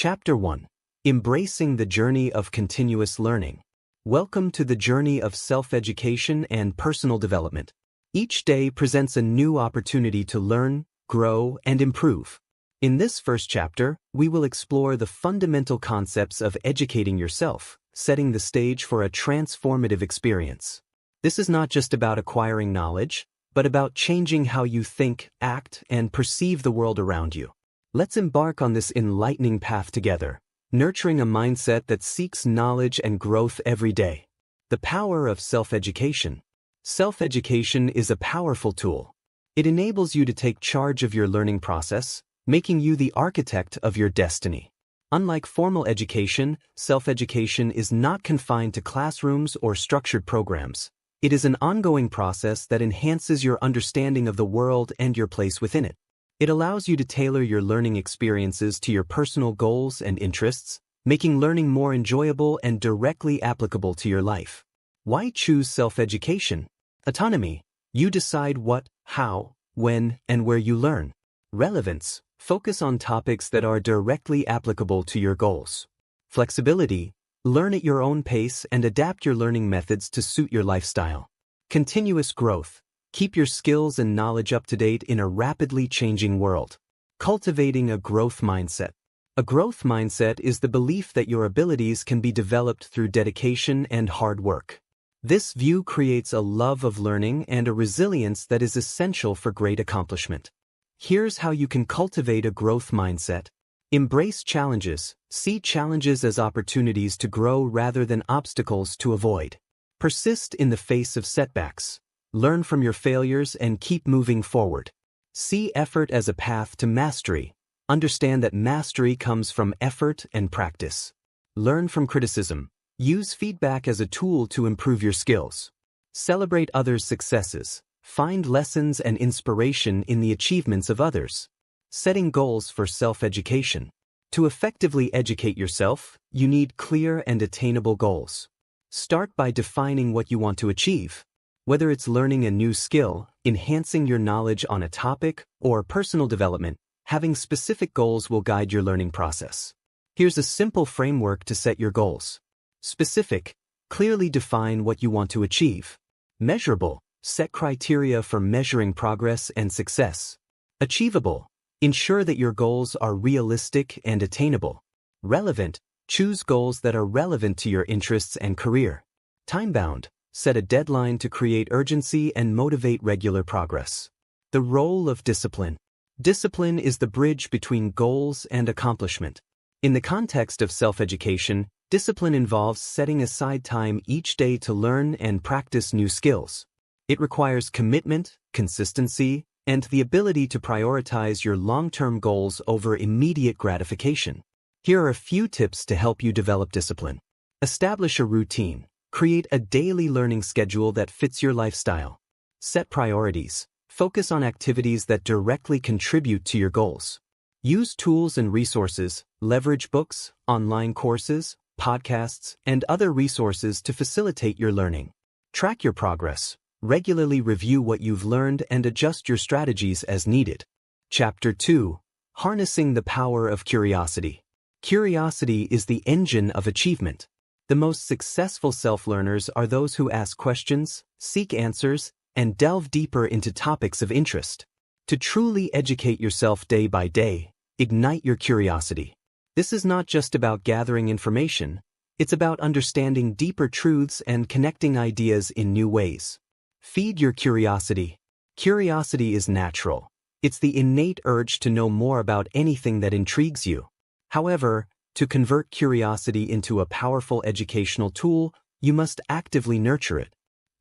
Chapter 1. Embracing the Journey of Continuous Learning. Welcome to the journey of self-education and personal development. Each day presents a new opportunity to learn, grow, and improve. In this first chapter, we will explore the fundamental concepts of educating yourself, setting the stage for a transformative experience. This is not just about acquiring knowledge, but about changing how you think, act, and perceive the world around you. Let's embark on this enlightening path together, nurturing a mindset that seeks knowledge and growth every day. The power of self-education. Self-education is a powerful tool. It enables you to take charge of your learning process, making you the architect of your destiny. Unlike formal education, self-education is not confined to classrooms or structured programs. It is an ongoing process that enhances your understanding of the world and your place within it. It allows you to tailor your learning experiences to your personal goals and interests, making learning more enjoyable and directly applicable to your life. Why choose self-education? Autonomy. You decide what, how, when, and where you learn. Relevance. Focus on topics that are directly applicable to your goals. Flexibility. Learn at your own pace and adapt your learning methods to suit your lifestyle. Continuous growth. Keep your skills and knowledge up to date in a rapidly changing world. Cultivating a growth mindset. A growth mindset is the belief that your abilities can be developed through dedication and hard work. This view creates a love of learning and a resilience that is essential for great accomplishment. Here's how you can cultivate a growth mindset. Embrace challenges. See challenges as opportunities to grow rather than obstacles to avoid. Persist in the face of setbacks. Learn from your failures and keep moving forward. See effort as a path to mastery. Understand that mastery comes from effort and practice. Learn from criticism. Use feedback as a tool to improve your skills. Celebrate others' successes. Find lessons and inspiration in the achievements of others. Setting goals for self-education. To effectively educate yourself, you need clear and attainable goals. Start by defining what you want to achieve. Whether it's learning a new skill, enhancing your knowledge on a topic, or personal development, having specific goals will guide your learning process. Here's a simple framework to set your goals. Specific. Clearly define what you want to achieve. Measurable. Set criteria for measuring progress and success. Achievable. Ensure that your goals are realistic and attainable. Relevant. Choose goals that are relevant to your interests and career. Time-bound. Set a deadline to create urgency and motivate regular progress. The role of discipline. Discipline is the bridge between goals and accomplishment. In the context of self-education, discipline involves setting aside time each day to learn and practice new skills. It requires commitment, consistency, and the ability to prioritize your long-term goals over immediate gratification. Here are a few tips to help you develop discipline. Establish a routine. Create a daily learning schedule that fits your lifestyle. Set priorities. Focus on activities that directly contribute to your goals. Use tools and resources, leverage books, online courses, podcasts, and other resources to facilitate your learning. Track your progress. Regularly review what you've learned and adjust your strategies as needed. Chapter 2. Harnessing the Power of Curiosity. Curiosity is the engine of achievement. The most successful self-learners are those who ask questions, seek answers, and delve deeper into topics of interest. To truly educate yourself day by day, ignite your curiosity. This is not just about gathering information, it's about understanding deeper truths and connecting ideas in new ways. Feed your curiosity. Curiosity is natural. It's the innate urge to know more about anything that intrigues you. However, to convert curiosity into a powerful educational tool, you must actively nurture it.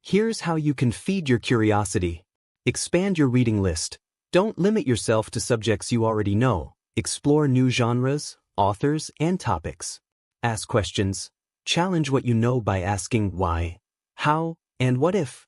Here's how you can feed your curiosity. Expand your reading list. Don't limit yourself to subjects you already know. Explore new genres, authors, and topics. Ask questions. Challenge what you know by asking why, how, and what if.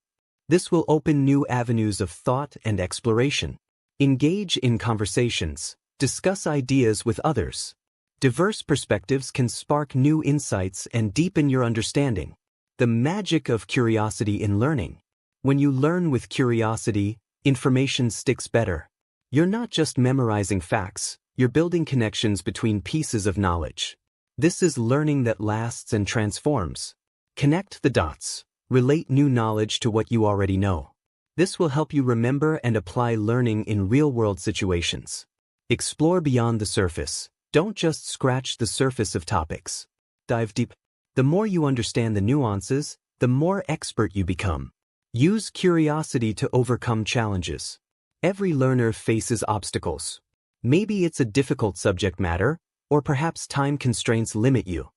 This will open new avenues of thought and exploration. Engage in conversations. Discuss ideas with others. Diverse perspectives can spark new insights and deepen your understanding. The magic of curiosity in learning. When you learn with curiosity, information sticks better. You're not just memorizing facts, You're building connections between pieces of knowledge. This is learning that lasts and transforms. Connect the dots. Relate new knowledge to what you already know. This will help you remember and apply learning in real-world situations. Explore beyond the surface. Don't just scratch the surface of topics. Dive deep. The more you understand the nuances, the more expert you become. Use curiosity to overcome challenges. Every learner faces obstacles. Maybe it's a difficult subject matter, or perhaps time constraints limit you.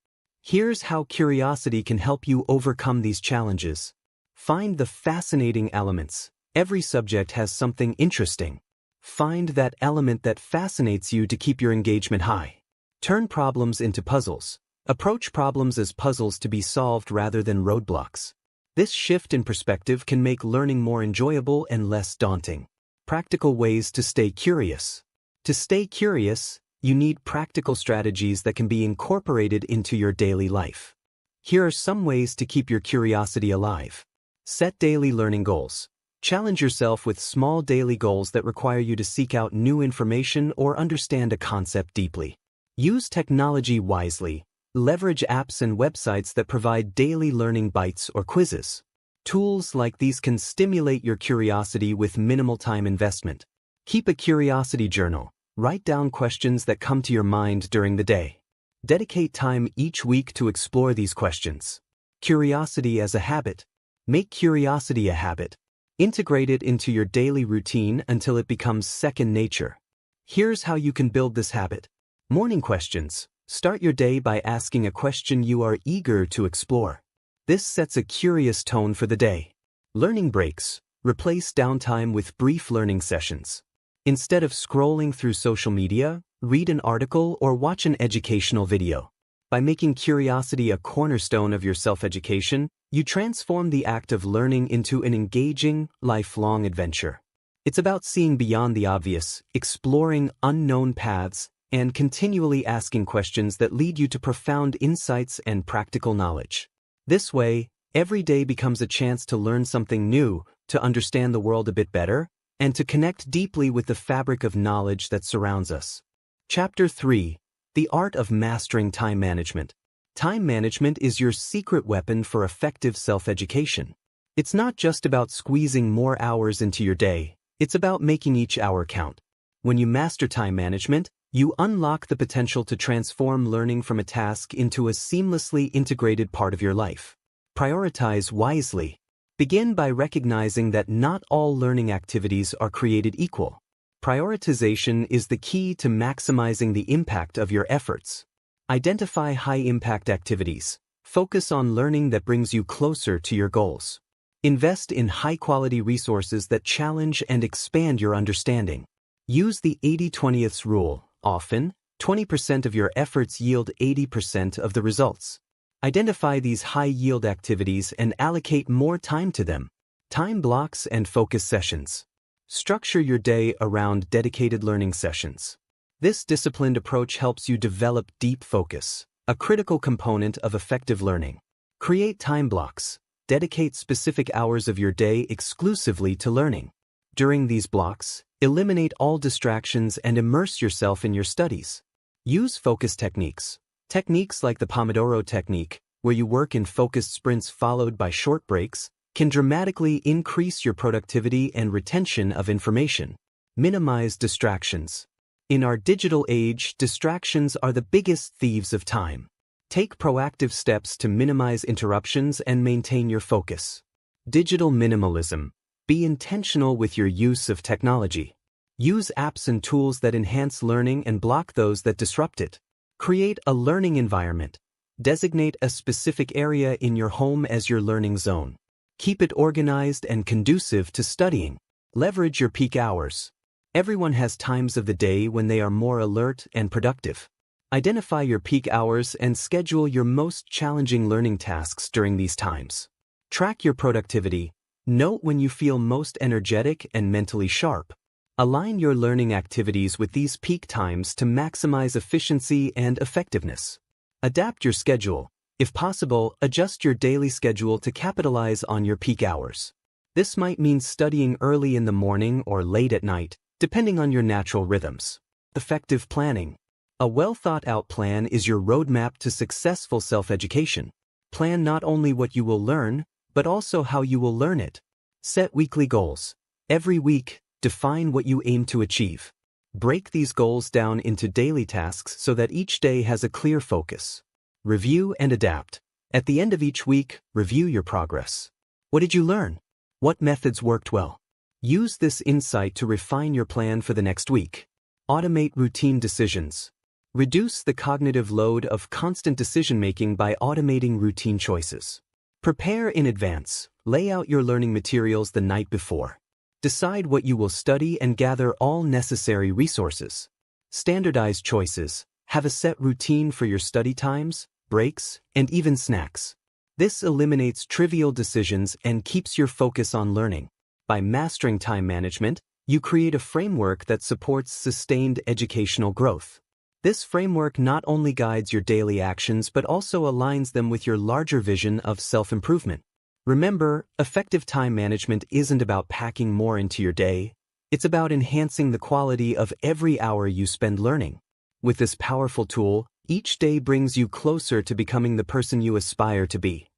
Here's how curiosity can help you overcome these challenges. Find the fascinating elements. Every subject has something interesting. Find that element that fascinates you to keep your engagement high. Turn problems into puzzles. Approach problems as puzzles to be solved rather than roadblocks. This shift in perspective can make learning more enjoyable and less daunting. Practical ways to stay curious. To stay curious, you need practical strategies that can be incorporated into your daily life. Here are some ways to keep your curiosity alive. Set daily learning goals. Challenge yourself with small daily goals that require you to seek out new information or understand a concept deeply. Use technology wisely. Leverage apps and websites that provide daily learning bites or quizzes. Tools like these can stimulate your curiosity with minimal time investment. Keep a curiosity journal. Write down questions that come to your mind during the day. Dedicate time each week to explore these questions. Curiosity as a habit. Make curiosity a habit. Integrate it into your daily routine until it becomes second nature. Here's how you can build this habit. Morning questions. Start your day by asking a question you are eager to explore. This sets a curious tone for the day. Learning breaks. Replace downtime with brief learning sessions. Instead of scrolling through social media, read an article or watch an educational video. By making curiosity a cornerstone of your self-education, you transform the act of learning into an engaging, lifelong adventure. It's about seeing beyond the obvious, exploring unknown paths, and continually asking questions that lead you to profound insights and practical knowledge. This way, every day becomes a chance to learn something new, to understand the world a bit better, and to connect deeply with the fabric of knowledge that surrounds us. Chapter 3. The Art of Mastering Time Management. Time management is your secret weapon for effective self-education. It's not just about squeezing more hours into your day, it's about making each hour count. When you master time management, you unlock the potential to transform learning from a task into a seamlessly integrated part of your life. Prioritize wisely. Begin by recognizing that not all learning activities are created equal. Prioritization is the key to maximizing the impact of your efforts. Identify high-impact activities. Focus on learning that brings you closer to your goals. Invest in high-quality resources that challenge and expand your understanding. Use the 80-20 rule. Often, 20% of your efforts yield 80% of the results. Identify these high-yield activities and allocate more time to them. Time blocks and focus sessions. Structure your day around dedicated learning sessions. This disciplined approach helps you develop deep focus, a critical component of effective learning. Create time blocks. Dedicate specific hours of your day exclusively to learning. During these blocks, eliminate all distractions and immerse yourself in your studies. Use focus techniques. Techniques like the Pomodoro technique, where you work in focused sprints followed by short breaks, can dramatically increase your productivity and retention of information. Minimize distractions. In our digital age, distractions are the biggest thieves of time. Take proactive steps to minimize interruptions and maintain your focus. Digital minimalism. Be intentional with your use of technology. Use apps and tools that enhance learning and block those that disrupt it. Create a learning environment. Designate a specific area in your home as your learning zone. Keep it organized and conducive to studying. Leverage your peak hours. Everyone has times of the day when they are more alert and productive. Identify your peak hours and schedule your most challenging learning tasks during these times. Track your productivity. Note when you feel most energetic and mentally sharp. Align your learning activities with these peak times to maximize efficiency and effectiveness. Adapt your schedule. If possible, adjust your daily schedule to capitalize on your peak hours. This might mean studying early in the morning or late at night, depending on your natural rhythms. Effective planning. A well-thought-out plan is your roadmap to successful self-education. Plan not only what you will learn, but also how you will learn it. Set weekly goals. Every week, define what you aim to achieve. Break these goals down into daily tasks so that each day has a clear focus. Review and adapt. At the end of each week, review your progress. What did you learn? What methods worked well? Use this insight to refine your plan for the next week. Automate routine decisions. Reduce the cognitive load of constant decision-making by automating routine choices. Prepare in advance. Lay out your learning materials the night before. Decide what you will study and gather all necessary resources. Standardize choices. Have a set routine for your study times, breaks, and even snacks. This eliminates trivial decisions and keeps your focus on learning. By mastering time management, you create a framework that supports sustained educational growth. This framework not only guides your daily actions but also aligns them with your larger vision of self-improvement. Remember, effective time management isn't about packing more into your day. It's about enhancing the quality of every hour you spend learning. With this powerful tool, each day brings you closer to becoming the person you aspire to be.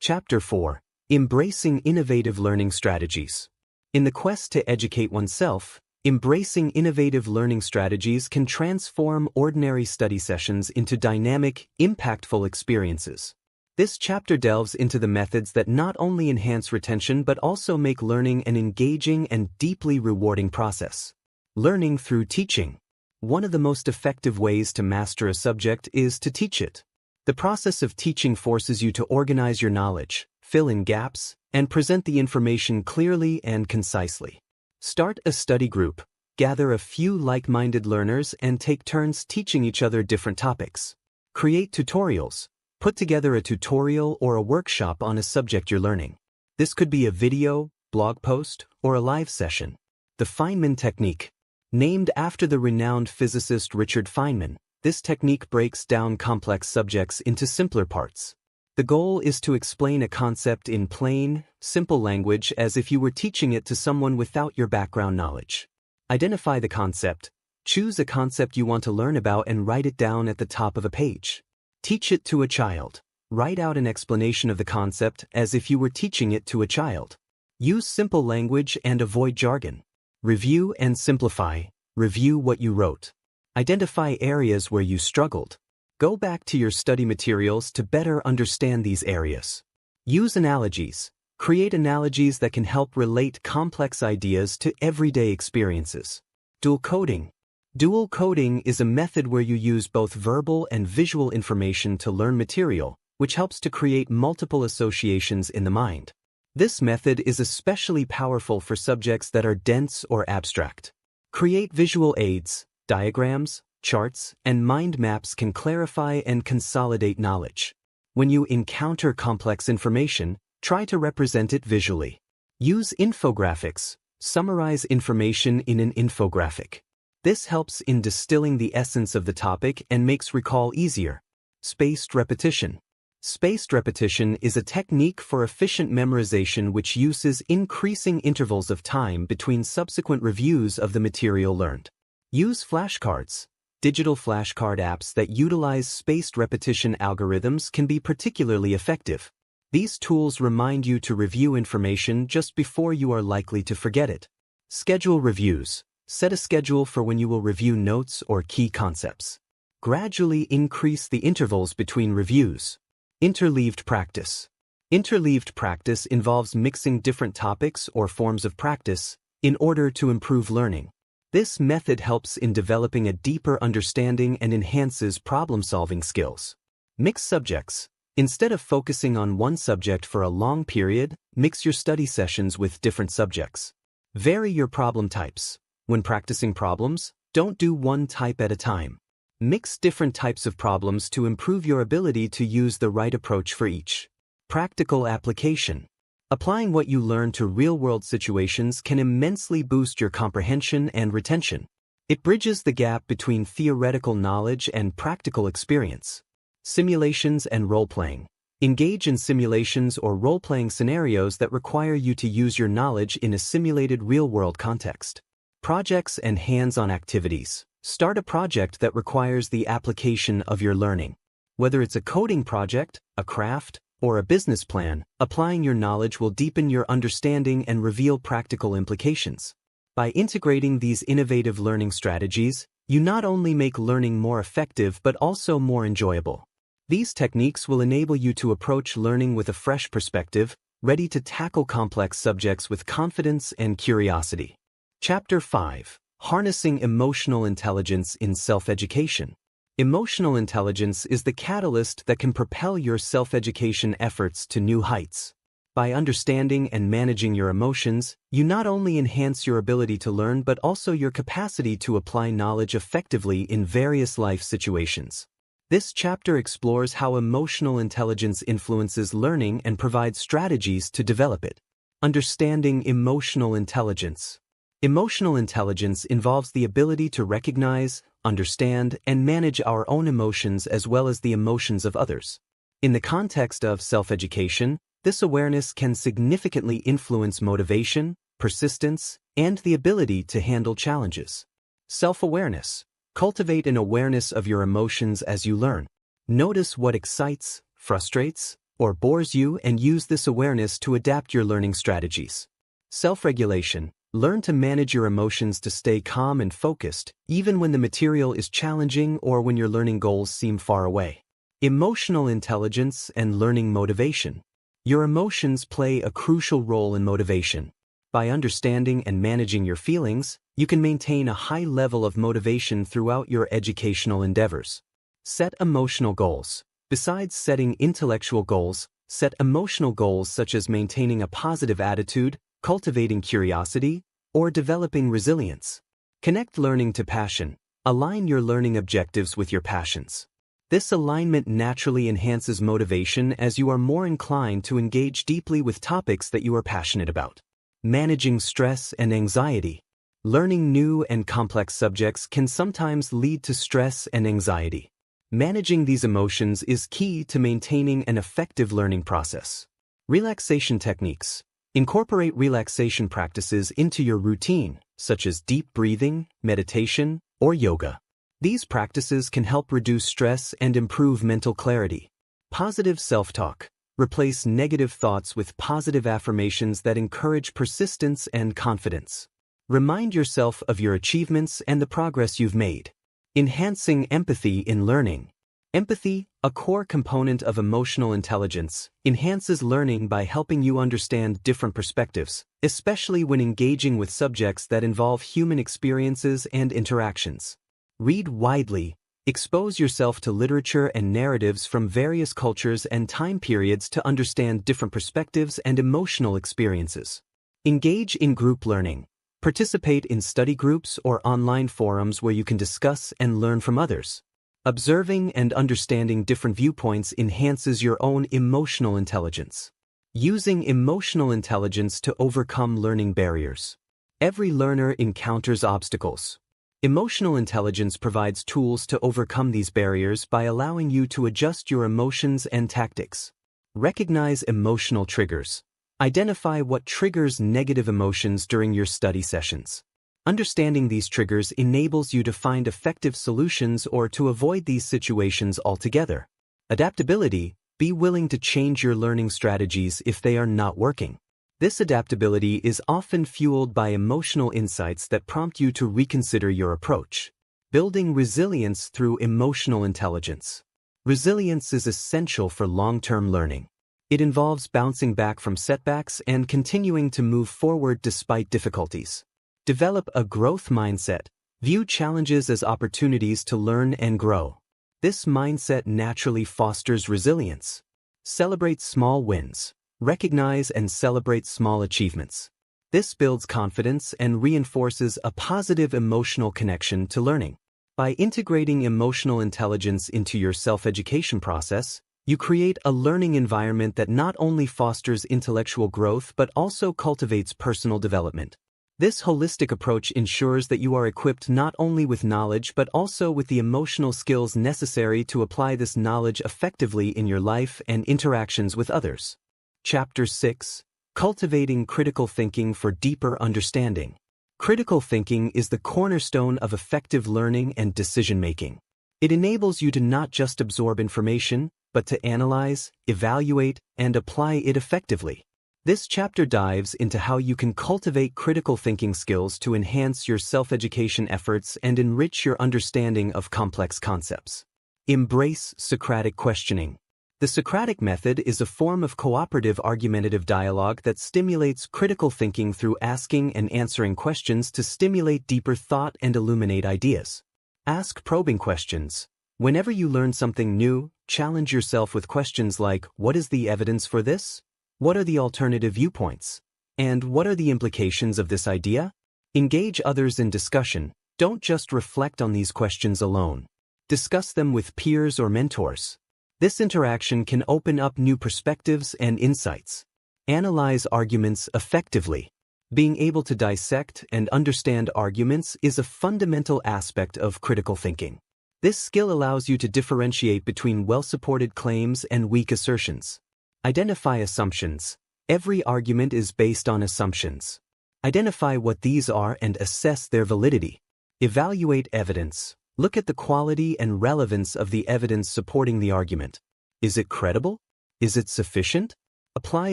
Chapter 4. Embracing Innovative Learning Strategies. In the quest to educate oneself, embracing innovative learning strategies can transform ordinary study sessions into dynamic, impactful experiences. This chapter delves into the methods that not only enhance retention but also make learning an engaging and deeply rewarding process. Learning through teaching. One of the most effective ways to master a subject is to teach it. The process of teaching forces you to organize your knowledge, fill in gaps, and present the information clearly and concisely. Start a study group, gather a few like-minded learners, and take turns teaching each other different topics. Create tutorials. Put together a tutorial or a workshop on a subject you're learning. This could be a video, blog post, or a live session. The Feynman Technique. Named after the renowned physicist Richard Feynman, this technique breaks down complex subjects into simpler parts. The goal is to explain a concept in plain, simple language as if you were teaching it to someone without your background knowledge. Identify the concept. Choose a concept you want to learn about and write it down at the top of a page. Teach it to a child. Write out an explanation of the concept as if you were teaching it to a child. Use simple language and avoid jargon. Review and simplify. Review what you wrote. Identify areas where you struggled. Go back to your study materials to better understand these areas. Use analogies. Create analogies that can help relate complex ideas to everyday experiences. Dual coding. Dual coding is a method where you use both verbal and visual information to learn material, which helps to create multiple associations in the mind. This method is especially powerful for subjects that are dense or abstract. Create visual aids. Diagrams, charts, and mind maps can clarify and consolidate knowledge. When you encounter complex information, try to represent it visually. Use infographics. Summarize information in an infographic. This helps in distilling the essence of the topic and makes recall easier. Spaced repetition. Spaced repetition is a technique for efficient memorization which uses increasing intervals of time between subsequent reviews of the material learned. Use flashcards. Digital flashcard apps that utilize spaced repetition algorithms can be particularly effective. These tools remind you to review information just before you are likely to forget it. Schedule reviews. Set a schedule for when you will review notes or key concepts. Gradually increase the intervals between reviews. Interleaved practice. Interleaved practice involves mixing different topics or forms of practice in order to improve learning. This method helps in developing a deeper understanding and enhances problem-solving skills. Mix subjects. Instead of focusing on one subject for a long period, mix your study sessions with different subjects. Vary your problem types. When practicing problems, don't do one type at a time. Mix different types of problems to improve your ability to use the right approach for each. Practical application. Applying what you learn to real-world situations can immensely boost your comprehension and retention. It bridges the gap between theoretical knowledge and practical experience. Simulations and role-playing. Engage in simulations or role-playing scenarios that require you to use your knowledge in a simulated real-world context. Projects and hands-on activities. Start a project that requires the application of your learning. Whether it's a coding project, a craft, or a business plan, applying your knowledge will deepen your understanding and reveal practical implications. By integrating these innovative learning strategies, you not only make learning more effective but also more enjoyable. These techniques will enable you to approach learning with a fresh perspective, ready to tackle complex subjects with confidence and curiosity. Chapter 5: Harnessing Emotional Intelligence in Self-Education. Emotional intelligence is the catalyst that can propel your self-education efforts to new heights. By understanding and managing your emotions, you not only enhance your ability to learn but also your capacity to apply knowledge effectively in various life situations. This chapter explores how emotional intelligence influences learning and provides strategies to develop it. Understanding emotional intelligence. Emotional intelligence involves the ability to recognize, understand, and manage our own emotions as well as the emotions of others. In the context of self-education, this awareness can significantly influence motivation, persistence, and the ability to handle challenges. Self-awareness. Cultivate an awareness of your emotions as you learn. Notice what excites, frustrates, or bores you and use this awareness to adapt your learning strategies. Self-regulation. Learn to manage your emotions to stay calm and focused, even when the material is challenging or when your learning goals seem far away. Emotional intelligence and learning motivation. Your emotions play a crucial role in motivation. By understanding and managing your feelings, you can maintain a high level of motivation throughout your educational endeavors. Set emotional goals. Besides setting intellectual goals, set emotional goals such as maintaining a positive attitude, cultivating curiosity, or developing resilience. Connect learning to passion. Align your learning objectives with your passions. This alignment naturally enhances motivation as you are more inclined to engage deeply with topics that you are passionate about. Managing stress and anxiety. Learning new and complex subjects can sometimes lead to stress and anxiety. Managing these emotions is key to maintaining an effective learning process. Relaxation techniques. Incorporate relaxation practices into your routine, such as deep breathing, meditation, or yoga. These practices can help reduce stress and improve mental clarity. Positive self-talk. Replace negative thoughts with positive affirmations that encourage persistence and confidence. Remind yourself of your achievements and the progress you've made. Enhancing empathy in learning. Empathy, a core component of emotional intelligence, enhances learning by helping you understand different perspectives, especially when engaging with subjects that involve human experiences and interactions. Read widely. Expose yourself to literature and narratives from various cultures and time periods to understand different perspectives and emotional experiences. Engage in group learning. Participate in study groups or online forums where you can discuss and learn from others. Observing and understanding different viewpoints enhances your own emotional intelligence. Using emotional intelligence to overcome learning barriers. Every learner encounters obstacles. Emotional intelligence provides tools to overcome these barriers by allowing you to adjust your emotions and tactics. Recognize emotional triggers. Identify what triggers negative emotions during your study sessions. Understanding these triggers enables you to find effective solutions or to avoid these situations altogether. Adaptability. Be willing to change your learning strategies if they are not working. This adaptability is often fueled by emotional insights that prompt you to reconsider your approach. Building resilience through emotional intelligence. Resilience is essential for long-term learning. It involves bouncing back from setbacks and continuing to move forward despite difficulties. Develop a growth mindset. View challenges as opportunities to learn and grow. This mindset naturally fosters resilience. Celebrate small wins. Recognize and celebrate small achievements. This builds confidence and reinforces a positive emotional connection to learning. By integrating emotional intelligence into your self-education process, you create a learning environment that not only fosters intellectual growth but also cultivates personal development. This holistic approach ensures that you are equipped not only with knowledge but also with the emotional skills necessary to apply this knowledge effectively in your life and interactions with others. Chapter 6: Cultivating Critical Thinking for Deeper Understanding. Critical thinking is the cornerstone of effective learning and decision-making. It enables you to not just absorb information, but to analyze, evaluate, and apply it effectively. This chapter dives into how you can cultivate critical thinking skills to enhance your self-education efforts and enrich your understanding of complex concepts. Embrace Socratic questioning. The Socratic method is a form of cooperative argumentative dialogue that stimulates critical thinking through asking and answering questions to stimulate deeper thought and illuminate ideas. Ask probing questions. Whenever you learn something new, challenge yourself with questions like, what is the evidence for this? What are the alternative viewpoints? And what are the implications of this idea? Engage others in discussion. Don't just reflect on these questions alone. Discuss them with peers or mentors. This interaction can open up new perspectives and insights. Analyze arguments effectively. Being able to dissect and understand arguments is a fundamental aspect of critical thinking. This skill allows you to differentiate between well-supported claims and weak assertions. Identify assumptions. Every argument is based on assumptions. Identify what these are and assess their validity. Evaluate evidence. Look at the quality and relevance of the evidence supporting the argument. Is it credible? Is it sufficient? Apply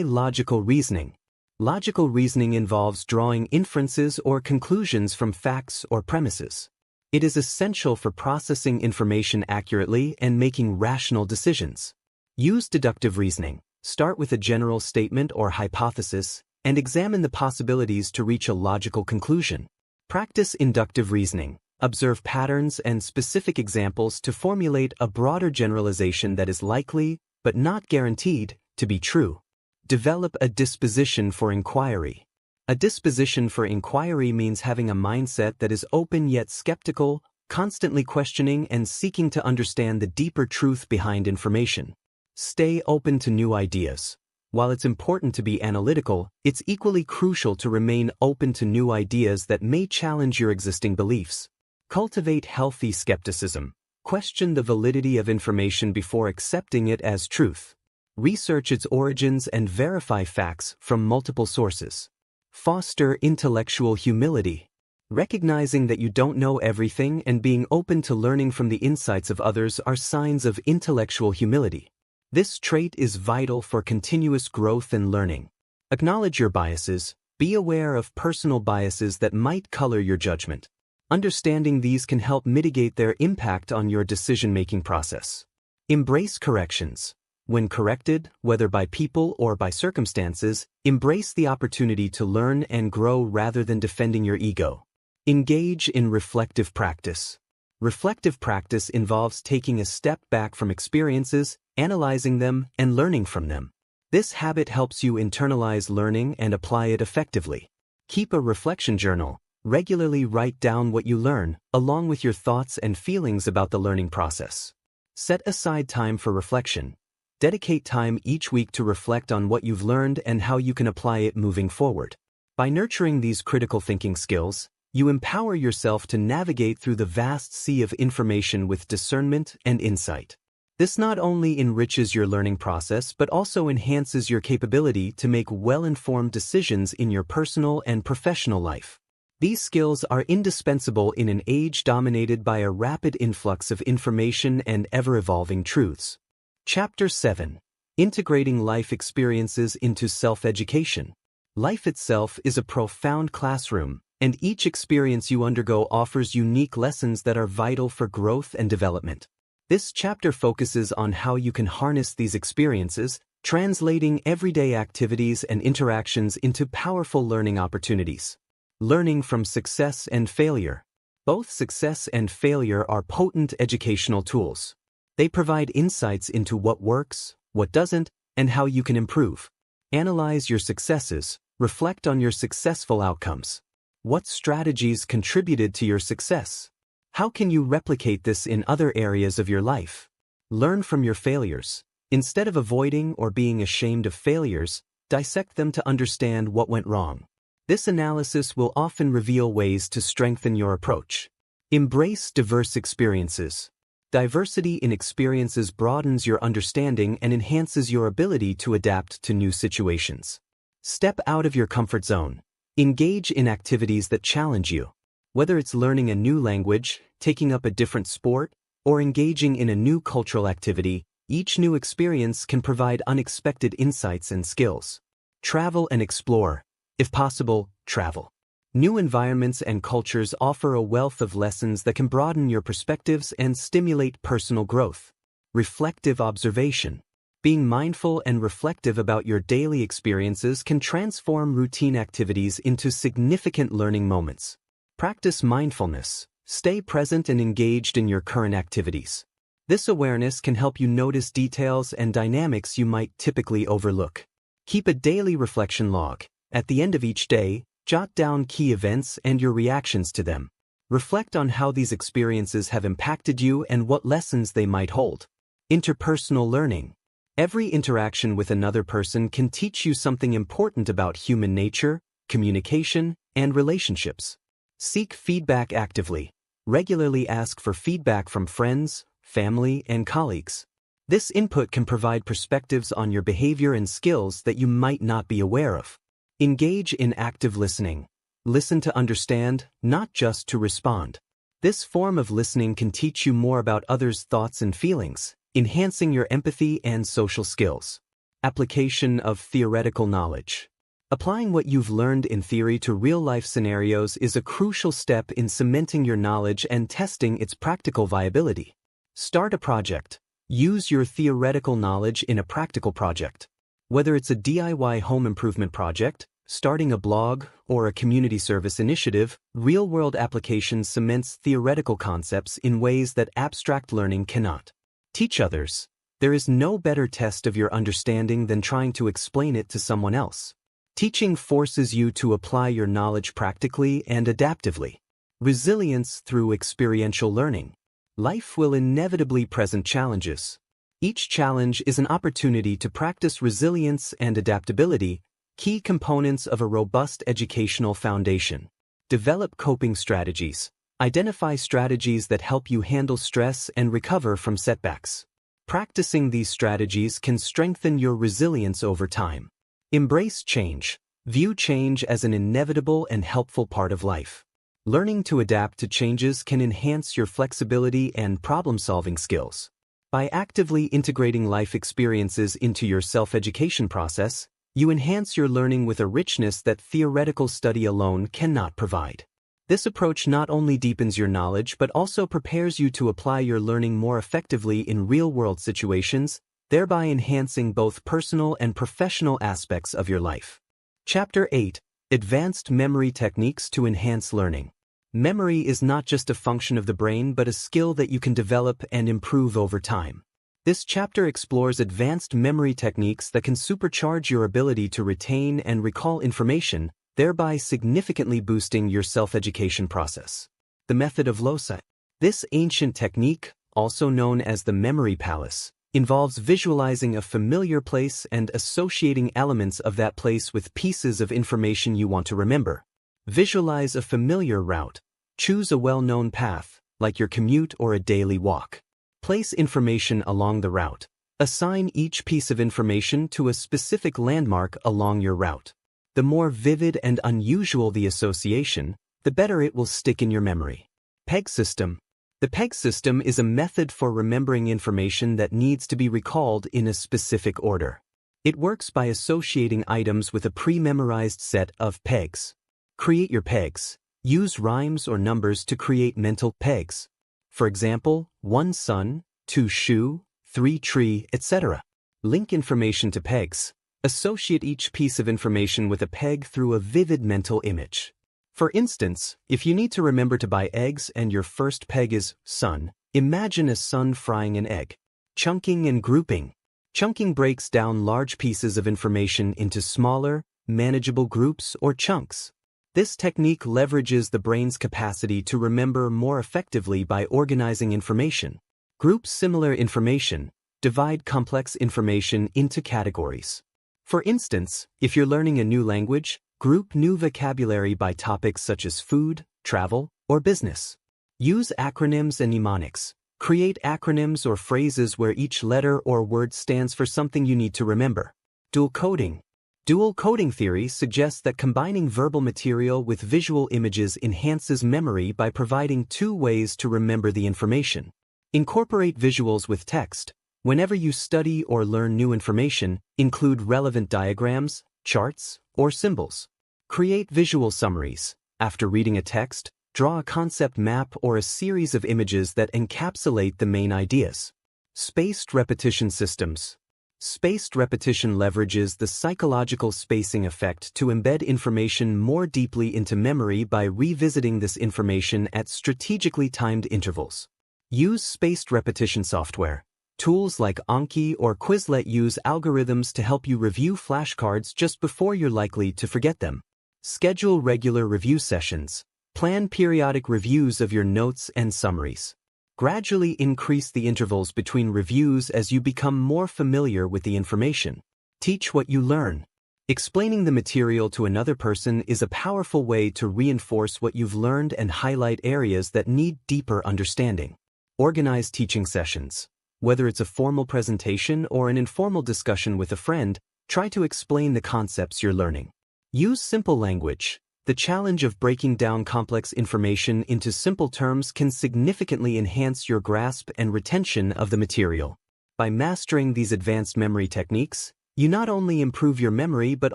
logical reasoning. Logical reasoning involves drawing inferences or conclusions from facts or premises. It is essential for processing information accurately and making rational decisions. Use deductive reasoning. Start with a general statement or hypothesis and examine the possibilities to reach a logical conclusion. Practice inductive reasoning. Observe patterns and specific examples to formulate a broader generalization that is likely, but not guaranteed, to be true. Develop a disposition for inquiry. A disposition for inquiry means having a mindset that is open yet skeptical, constantly questioning and seeking to understand the deeper truth behind information. Stay open to new ideas. While it's important to be analytical, it's equally crucial to remain open to new ideas that may challenge your existing beliefs. Cultivate healthy skepticism. Question the validity of information before accepting it as truth. Research its origins and verify facts from multiple sources. Foster intellectual humility. Recognizing that you don't know everything and being open to learning from the insights of others are signs of intellectual humility. This trait is vital for continuous growth and learning. Acknowledge your biases. Be aware of personal biases that might color your judgment. Understanding these can help mitigate their impact on your decision-making process. Embrace corrections. When corrected, whether by people or by circumstances, embrace the opportunity to learn and grow rather than defending your ego. Engage in reflective practice. Reflective practice involves taking a step back from experiences, analyzing them, and learning from them. This habit helps you internalize learning and apply it effectively. Keep a reflection journal. Regularly write down what you learn, along with your thoughts and feelings about the learning process. Set aside time for reflection. Dedicate time each week to reflect on what you've learned and how you can apply it moving forward. By nurturing these critical thinking skills, you empower yourself to navigate through the vast sea of information with discernment and insight. This not only enriches your learning process but also enhances your capability to make well-informed decisions in your personal and professional life. These skills are indispensable in an age dominated by a rapid influx of information and ever-evolving truths. Chapter 7. Integrating Life Experiences into Self-Education. Life itself is a profound classroom, and each experience you undergo offers unique lessons that are vital for growth and development. This chapter focuses on how you can harness these experiences, translating everyday activities and interactions into powerful learning opportunities. Learning from success and failure. Both success and failure are potent educational tools. They provide insights into what works, what doesn't, and how you can improve. Analyze your successes. Reflect on your successful outcomes. What strategies contributed to your success? How can you replicate this in other areas of your life? Learn from your failures. Instead of avoiding or being ashamed of failures, dissect them to understand what went wrong. This analysis will often reveal ways to strengthen your approach. Embrace diverse experiences. Diversity in experiences broadens your understanding and enhances your ability to adapt to new situations. Step out of your comfort zone. Engage in activities that challenge you. Whether it's learning a new language, taking up a different sport, or engaging in a new cultural activity, each new experience can provide unexpected insights and skills. Travel and explore. If possible, travel. New environments and cultures offer a wealth of lessons that can broaden your perspectives and stimulate personal growth. Reflective observation. Being mindful and reflective about your daily experiences can transform routine activities into significant learning moments. Practice mindfulness. Stay present and engaged in your current activities. This awareness can help you notice details and dynamics you might typically overlook. Keep a daily reflection log. At the end of each day, jot down key events and your reactions to them. Reflect on how these experiences have impacted you and what lessons they might hold. Interpersonal learning. Every interaction with another person can teach you something important about human nature, communication, and relationships. Seek feedback actively. Regularly ask for feedback from friends, family, and colleagues. This input can provide perspectives on your behavior and skills that you might not be aware of. Engage in active listening. Listen to understand, not just to respond. This form of listening can teach you more about others' thoughts and feelings, enhancing your empathy and social skills. Application of theoretical knowledge. Applying what you've learned in theory to real-life scenarios is a crucial step in cementing your knowledge and testing its practical viability. Start a project. Use your theoretical knowledge in a practical project. Whether it's a DIY home improvement project, starting a blog, or a community service initiative, real-world application cements theoretical concepts in ways that abstract learning cannot. Teach others. There is no better test of your understanding than trying to explain it to someone else. Teaching forces you to apply your knowledge practically and adaptively. Resilience through experiential learning. Life will inevitably present challenges. Each challenge is an opportunity to practice resilience and adaptability, key components of a robust educational foundation. Develop coping strategies. Identify strategies that help you handle stress and recover from setbacks. Practicing these strategies can strengthen your resilience over time. Embrace change. View change as an inevitable and helpful part of life. Learning to adapt to changes can enhance your flexibility and problem-solving skills. By actively integrating life experiences into your self-education process, you enhance your learning with a richness that theoretical study alone cannot provide. This approach not only deepens your knowledge but also prepares you to apply your learning more effectively in real-world situations, thereby enhancing both personal and professional aspects of your life. Chapter 8. Advanced Memory Techniques to Enhance Learning. Memory is not just a function of the brain but a skill that you can develop and improve over time. This chapter explores advanced memory techniques that can supercharge your ability to retain and recall information, thereby significantly boosting your self-education process. The method of loci. This ancient technique, also known as the memory palace, involves visualizing a familiar place and associating elements of that place with pieces of information you want to remember. Visualize a familiar route. Choose a well-known path, like your commute or a daily walk. Place information along the route. Assign each piece of information to a specific landmark along your route. The more vivid and unusual the association, the better it will stick in your memory. PEG system. The PEG system is a method for remembering information that needs to be recalled in a specific order. It works by associating items with a pre-memorized set of pegs. Create your pegs. Use rhymes or numbers to create mental pegs. For example, 1 sun, 2 shoe, 3 tree, etc. Link information to pegs. Associate each piece of information with a peg through a vivid mental image. For instance, if you need to remember to buy eggs and your first peg is sun, imagine a sun frying an egg. Chunking and grouping. Chunking breaks down large pieces of information into smaller, manageable groups or chunks. This technique leverages the brain's capacity to remember more effectively by organizing information. Group similar information. Divide complex information into categories. For instance, if you're learning a new language, group new vocabulary by topics such as food, travel, or business. Use acronyms and mnemonics. Create acronyms or phrases where each letter or word stands for something you need to remember. Dual coding. Dual coding theory suggests that combining verbal material with visual images enhances memory by providing two ways to remember the information. Incorporate visuals with text. Whenever you study or learn new information, include relevant diagrams, charts, or symbols. Create visual summaries. After reading a text, draw a concept map or a series of images that encapsulate the main ideas. Spaced repetition systems. Spaced repetition leverages the psychological spacing effect to embed information more deeply into memory by revisiting this information at strategically timed intervals. Use spaced repetition software. Tools like Anki or Quizlet use algorithms to help you review flashcards just before you're likely to forget them. Schedule regular review sessions. Plan periodic reviews of your notes and summaries. Gradually increase the intervals between reviews as you become more familiar with the information. Teach what you learn. Explaining the material to another person is a powerful way to reinforce what you've learned and highlight areas that need deeper understanding. Organize teaching sessions. Whether it's a formal presentation or an informal discussion with a friend, try to explain the concepts you're learning. Use simple language. The challenge of breaking down complex information into simple terms can significantly enhance your grasp and retention of the material. By mastering these advanced memory techniques, you not only improve your memory but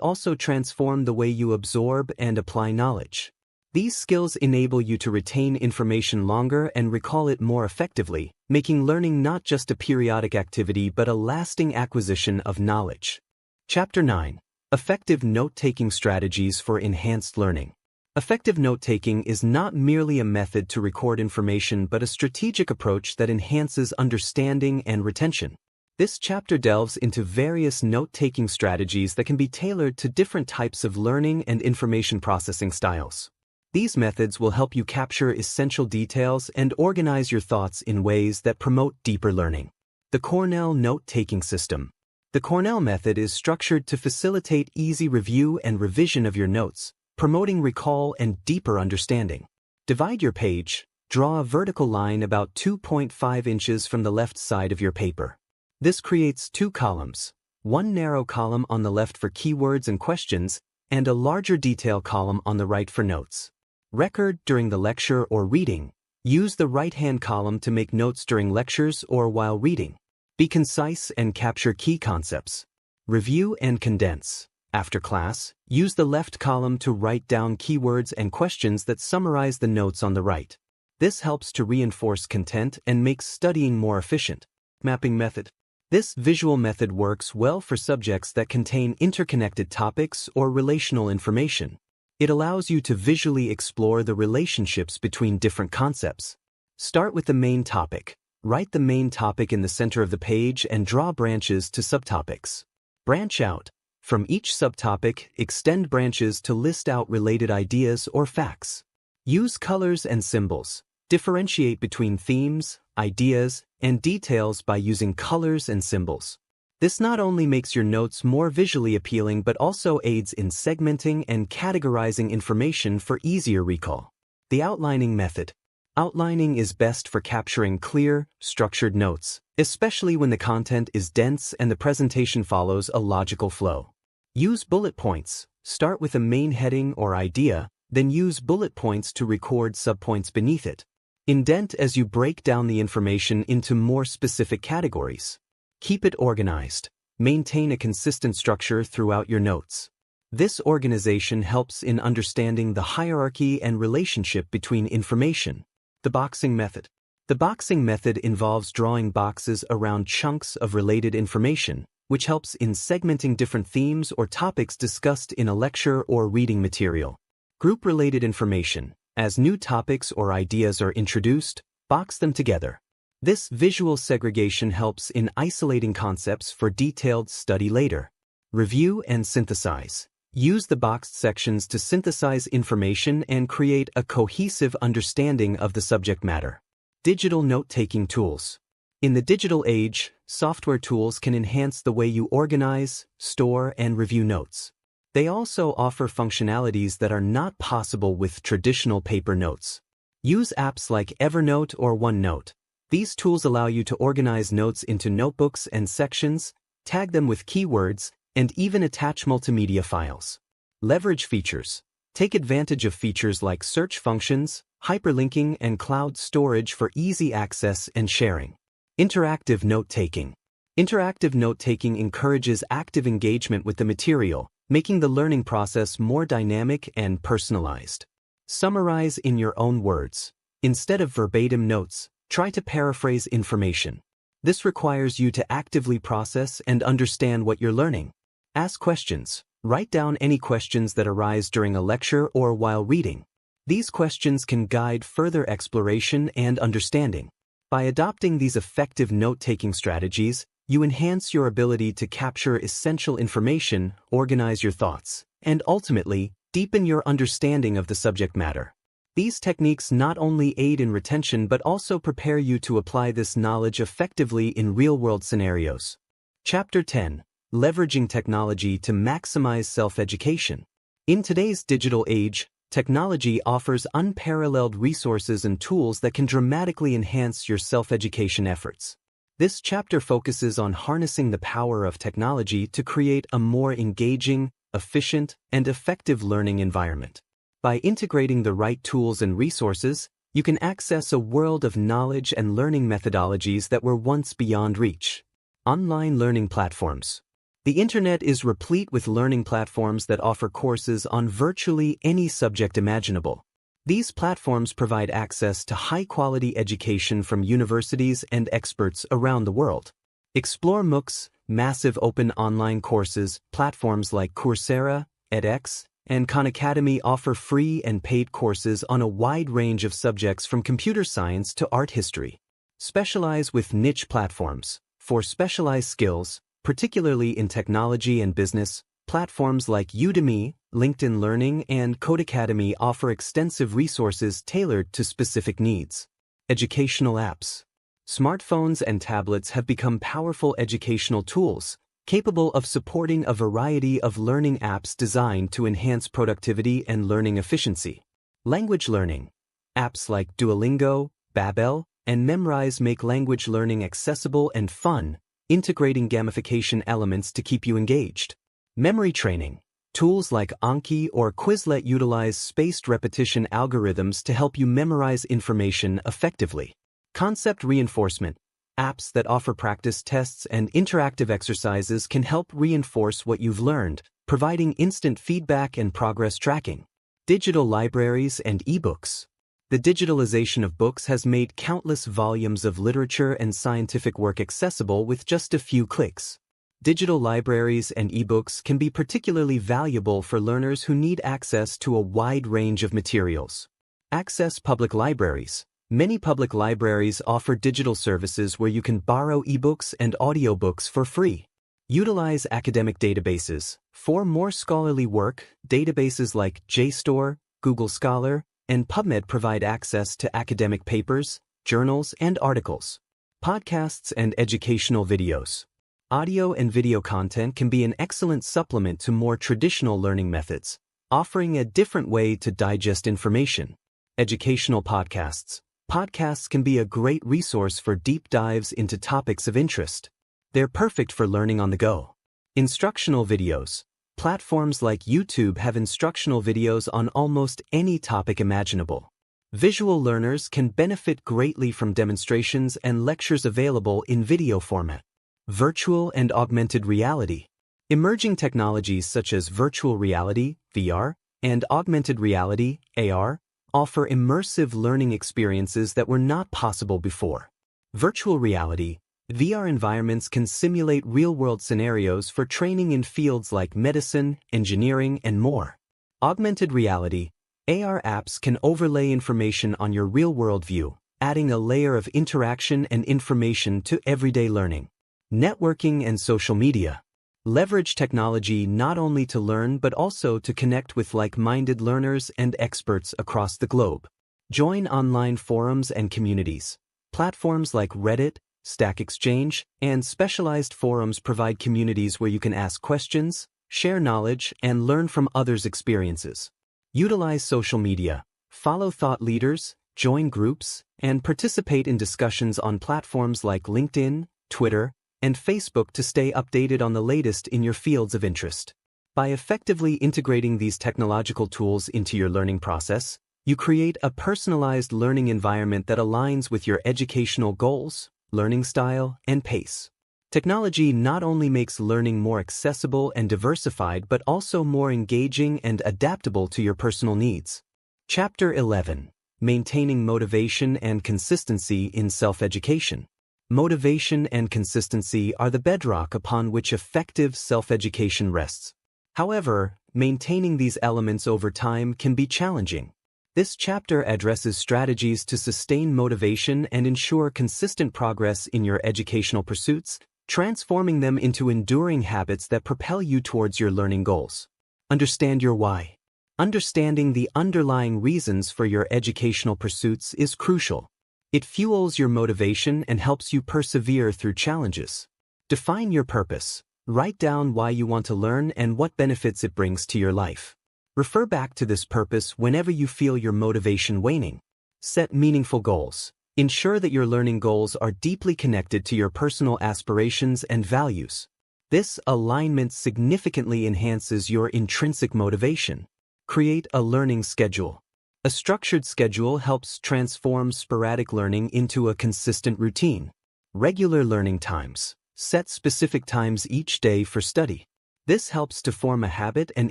also transform the way you absorb and apply knowledge. These skills enable you to retain information longer and recall it more effectively, making learning not just a periodic activity but a lasting acquisition of knowledge. Chapter 9. Effective Note-Taking Strategies for Enhanced Learning. Effective note-taking is not merely a method to record information but a strategic approach that enhances understanding and retention. This chapter delves into various note-taking strategies that can be tailored to different types of learning and information processing styles. These methods will help you capture essential details and organize your thoughts in ways that promote deeper learning. The Cornell Note-Taking System. The Cornell method is structured to facilitate easy review and revision of your notes, promoting recall and deeper understanding. Divide your page. Draw a vertical line about 2.5 inches from the left side of your paper. This creates two columns, one narrow column on the left for keywords and questions, and a larger detail column on the right for notes. Record during the lecture or reading. Use the right-hand column to make notes during lectures or while reading. Be concise and capture key concepts. Review and condense. After class, use the left column to write down keywords and questions that summarize the notes on the right. This helps to reinforce content and makes studying more efficient. Mapping method. This visual method works well for subjects that contain interconnected topics or relational information. It allows you to visually explore the relationships between different concepts. Start with the main topic. Write the main topic in the center of the page and draw branches to subtopics. Branch out. From each subtopic, extend branches to list out related ideas or facts. Use colors and symbols. Differentiate between themes, ideas, and details by using colors and symbols. This not only makes your notes more visually appealing but also aids in segmenting and categorizing information for easier recall. The outlining method. Outlining is best for capturing clear, structured notes, especially when the content is dense and the presentation follows a logical flow. Use bullet points. Start with a main heading or idea, then use bullet points to record subpoints beneath it. Indent as you break down the information into more specific categories. Keep it organized. Maintain a consistent structure throughout your notes. This organization helps in understanding the hierarchy and relationship between information. The boxing method. The boxing method involves drawing boxes around chunks of related information, which helps in segmenting different themes or topics discussed in a lecture or reading material. Group related information. As new topics or ideas are introduced, box them together. This visual segregation helps in isolating concepts for detailed study later. Review and synthesize. Use the boxed sections to synthesize information and create a cohesive understanding of the subject matter. Digital note-taking tools. In the digital age, software tools can enhance the way you organize, store, and review notes. They also offer functionalities that are not possible with traditional paper notes. Use apps like Evernote or OneNote. These tools allow you to organize notes into notebooks and sections, tag them with keywords, and even attach multimedia files. Leverage features. Take advantage of features like search functions, hyperlinking, and cloud storage for easy access and sharing. Interactive note-taking. Interactive note-taking encourages active engagement with the material, making the learning process more dynamic and personalized. Summarize in your own words. Instead of verbatim notes, try to paraphrase information. This requires you to actively process and understand what you're learning. Ask questions. Write down any questions that arise during a lecture or while reading. These questions can guide further exploration and understanding. By adopting these effective note-taking strategies, you enhance your ability to capture essential information, organize your thoughts, and ultimately, deepen your understanding of the subject matter. These techniques not only aid in retention but also prepare you to apply this knowledge effectively in real-world scenarios. Chapter 10. Leveraging technology to maximize self-education. In today's digital age, technology offers unparalleled resources and tools that can dramatically enhance your self-education efforts. This chapter focuses on harnessing the power of technology to create a more engaging, efficient, and effective learning environment. By integrating the right tools and resources, you can access a world of knowledge and learning methodologies that were once beyond reach. Online learning platforms. The internet is replete with learning platforms that offer courses on virtually any subject imaginable. These platforms provide access to high-quality education from universities and experts around the world. Explore MOOCs, massive open online courses. Platforms like Coursera, edX, and Khan Academy offer free and paid courses on a wide range of subjects from computer science to art history. Specialize with niche platforms. For specialized skills, particularly in technology and business, platforms like Udemy, LinkedIn Learning, and Codecademy offer extensive resources tailored to specific needs. Educational apps. Smartphones and tablets have become powerful educational tools, capable of supporting a variety of learning apps designed to enhance productivity and learning efficiency. Language learning. Apps like Duolingo, Babbel, and Memrise make language learning accessible and fun, integrating gamification elements to keep you engaged. Memory training. Tools like Anki or Quizlet utilize spaced repetition algorithms to help you memorize information effectively. Concept reinforcement. Apps that offer practice tests and interactive exercises can help reinforce what you've learned, providing instant feedback and progress tracking. Digital libraries and ebooks. The digitalization of books has made countless volumes of literature and scientific work accessible with just a few clicks. Digital libraries and ebooks can be particularly valuable for learners who need access to a wide range of materials. Access public libraries. Many public libraries offer digital services where you can borrow ebooks and audiobooks for free. Utilize academic databases. For more scholarly work, databases like JSTOR, Google Scholar, and PubMed provide access to academic papers, journals, and articles. Podcasts and educational videos. Audio and video content can be an excellent supplement to more traditional learning methods, offering a different way to digest information. Educational podcasts. Podcasts can be a great resource for deep dives into topics of interest. They're perfect for learning on the go. Instructional videos. Platforms like YouTube have instructional videos on almost any topic imaginable. Visual learners can benefit greatly from demonstrations and lectures available in video format. Virtual and augmented reality. Emerging technologies such as virtual reality, VR, and augmented reality, AR, offer immersive learning experiences that were not possible before. Virtual reality, VR environments can simulate real-world scenarios for training in fields like medicine, engineering, and more. Augmented reality, AR apps can overlay information on your real-world view, adding a layer of interaction and information to everyday learning. Networking and social media. Leverage technology not only to learn but also to connect with like-minded learners and experts across the globe. Join online forums and communities. Platforms like Reddit, Stack Exchange, and specialized forums provide communities where you can ask questions, share knowledge, and learn from others' experiences. Utilize social media. Follow thought leaders, join groups, and participate in discussions on platforms like LinkedIn, Twitter, and Facebook to stay updated on the latest in your fields of interest. By effectively integrating these technological tools into your learning process, you create a personalized learning environment that aligns with your educational goals, learning style, and pace. Technology not only makes learning more accessible and diversified but also more engaging and adaptable to your personal needs. Chapter 11. Maintaining Motivation and Consistency in Self-Education. Motivation and consistency are the bedrock upon which effective self-education rests. However, maintaining these elements over time can be challenging. This chapter addresses strategies to sustain motivation and ensure consistent progress in your educational pursuits, transforming them into enduring habits that propel you towards your learning goals. Understand your why. Understanding the underlying reasons for your educational pursuits is crucial. It fuels your motivation and helps you persevere through challenges. Define your purpose. Write down why you want to learn and what benefits it brings to your life. Refer back to this purpose whenever you feel your motivation waning. Set meaningful goals. Ensure that your learning goals are deeply connected to your personal aspirations and values. This alignment significantly enhances your intrinsic motivation. Create a learning schedule. A structured schedule helps transform sporadic learning into a consistent routine. Regular learning times. Set specific times each day for study. This helps to form a habit and